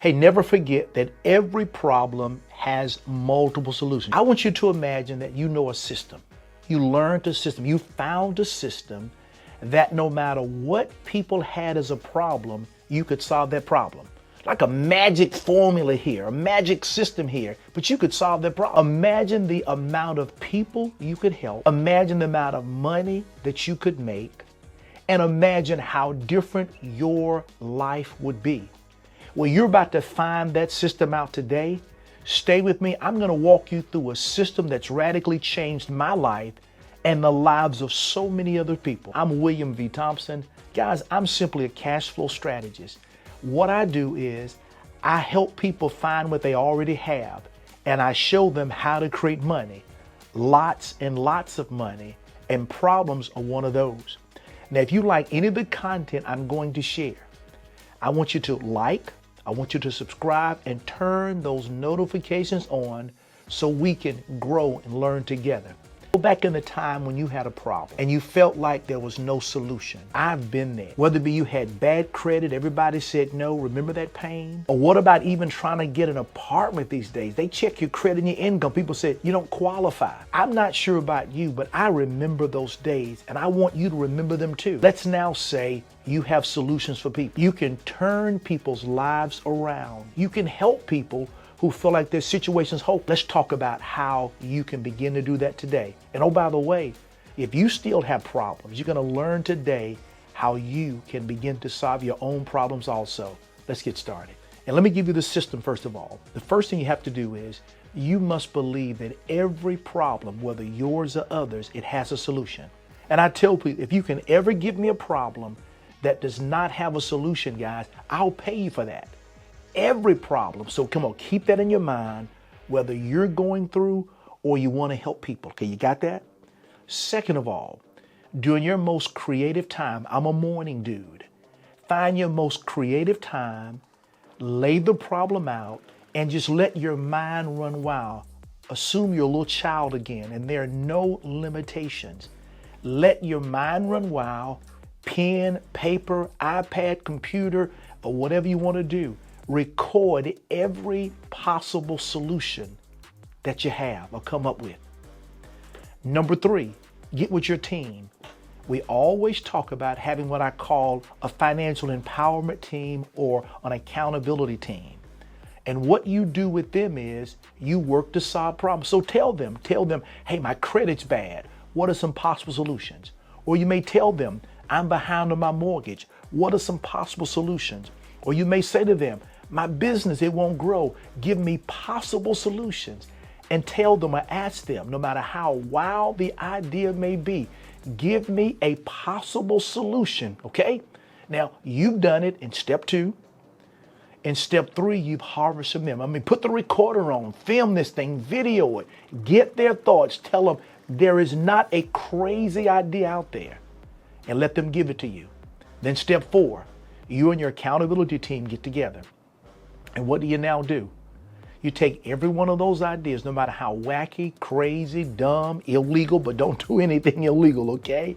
Hey, never forget that every problem has multiple solutions. I want you to imagine that you know a system. You learned a system. You found a system that no matter what people had as a problem, you could solve that problem. Like a magic formula here, a magic system here, but you could solve that problem. Imagine the amount of people you could help. Imagine the amount of money that you could make. And imagine how different your life would be. Well, you're about to find that system out today. Stay with me. I'm going to walk you through a system that's radically changed my life and the lives of so many other people. I'm William V. Thompson. Guys, I'm simply a cash flow strategist. What I do is I help people find what they already have, and I show them how to create money, lots and lots of money, and problems are one of those. Now, if you like any of the content I'm going to share, I want you to like, I want you to subscribe and turn those notifications on so we can grow and learn together. Go back in the time when you had a problem and you felt like there was no solution. I've been there. Whether it be you had bad credit, everybody said no, remember that pain? Or what about even trying to get an apartment these days? They check your credit and your income. People said you don't qualify. I'm not sure about you, but I remember those days and I want you to remember them too. Let's now say you have solutions for people. You can turn people's lives around. You can help people who feel like their situation's hope. Let's talk about how you can begin to do that today. And oh, by the way, if you still have problems, you're gonna learn today how you can begin to solve your own problems also. Let's get started. And let me give you the system first of all. The first thing you have to do is you must believe that every problem, whether yours or others, it has a solution. And I tell people, if you can ever give me a problem that does not have a solution, guys, I'll pay you for that. Every problem. So come on, keep that in your mind, whether you're going through or you want to help people. Okay, you got that? Second of all, during your most creative time, I'm a morning dude. Find your most creative time, lay the problem out, and just let your mind run wild. Assume you're a little child again, and there are no limitations. Let your mind run wild, pen, paper, iPad, computer, or whatever you want to do. Record every possible solution that you have or come up with. Number 3, get with your team. We always talk about having what I call a financial empowerment team or an accountability team. And what you do with them is you work to solve problems. So tell them, hey, my credit's bad. What are some possible solutions? Or you may tell them, I'm behind on my mortgage. What are some possible solutions? Or you may say to them, my business, it won't grow. Give me possible solutions. And tell them or ask them, no matter how wild the idea may be, give me a possible solution, okay? Now, you've done it in step 2. In step 3, you've harvested them. I mean, put the recorder on, film this thing, video it, get their thoughts, tell them there is not a crazy idea out there, and let them give it to you. Then step 4, you and your accountability team get together. And what do you now do? You take every one of those ideas, no matter how wacky, crazy, dumb, illegal, but don't do anything illegal, okay?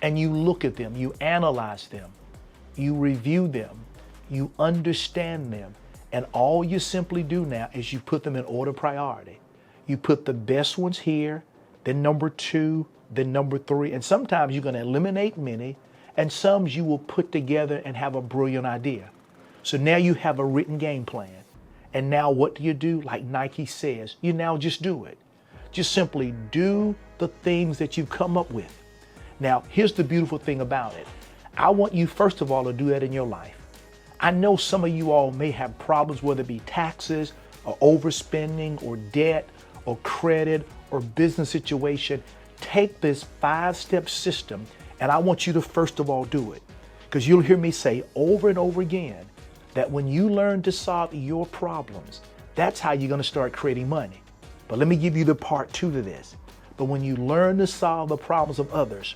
And you look at them, you analyze them, you review them, you understand them, and all you simply do now is you put them in order of priority. You put the best ones here, then number 2, then number 3, and sometimes you're going to eliminate many, and some you will put together and have a brilliant idea. So now you have a written game plan. And now what do? Like Nike says, you now just do it. Just simply do the things that you've come up with. Now, here's the beautiful thing about it. I want you, first of all, to do that in your life. I know some of you all may have problems, whether it be taxes or overspending or debt or credit or business situation. Take this 5-step system, and I want you to first of all do it. Because you'll hear me say over and over again, that when you learn to solve your problems, that's how you're going to start creating money. But let me give you the part 2 to this. But when you learn to solve the problems of others,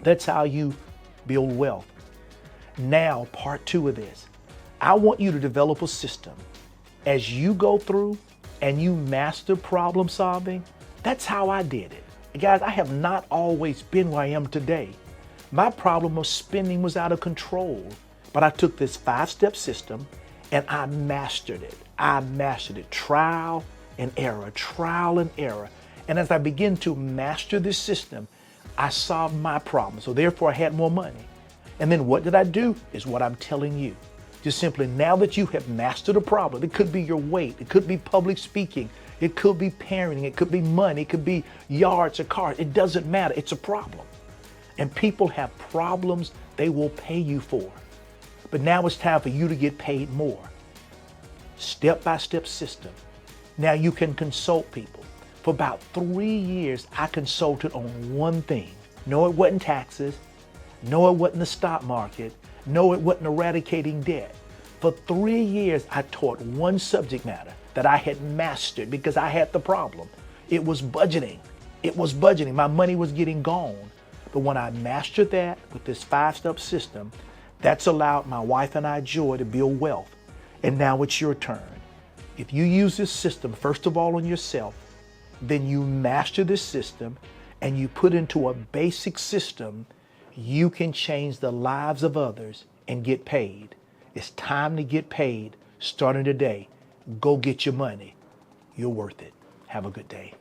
that's how you build wealth. Now, part 2 of this. I want you to develop a system. As you go through and you master problem solving, that's how I did it. Guys, I have not always been where I am today. My problem of spending was out of control. But I took this 5-step system And I mastered it. I mastered it. Trial and error, trial and error. And as I begin to master this system, I solved my problem. So therefore I had more money. And then what did I do is what I'm telling you. Just simply, now that you have mastered a problem, it could be your weight, it could be public speaking, it could be parenting, it could be money, it could be yards or cars. It doesn't matter. It's a problem. And people have problems they will pay you for. But now it's time for you to get paid more. Step-by-step system. Now you can consult people. For about 3 years, I consulted on one thing. No, it wasn't taxes. No, it wasn't the stock market. No, it wasn't eradicating debt. For 3 years, I taught one subject matter that I had mastered because I had the problem. It was budgeting. It was budgeting. My money was getting gone. But when I mastered that with this 5-step system, that's allowed my wife and I joy to build wealth. And now it's your turn. If you use this system, first of all on yourself, then you master this system and you put into a basic system, you can change the lives of others and get paid. It's time to get paid starting today. Go get your money. You're worth it. Have a good day.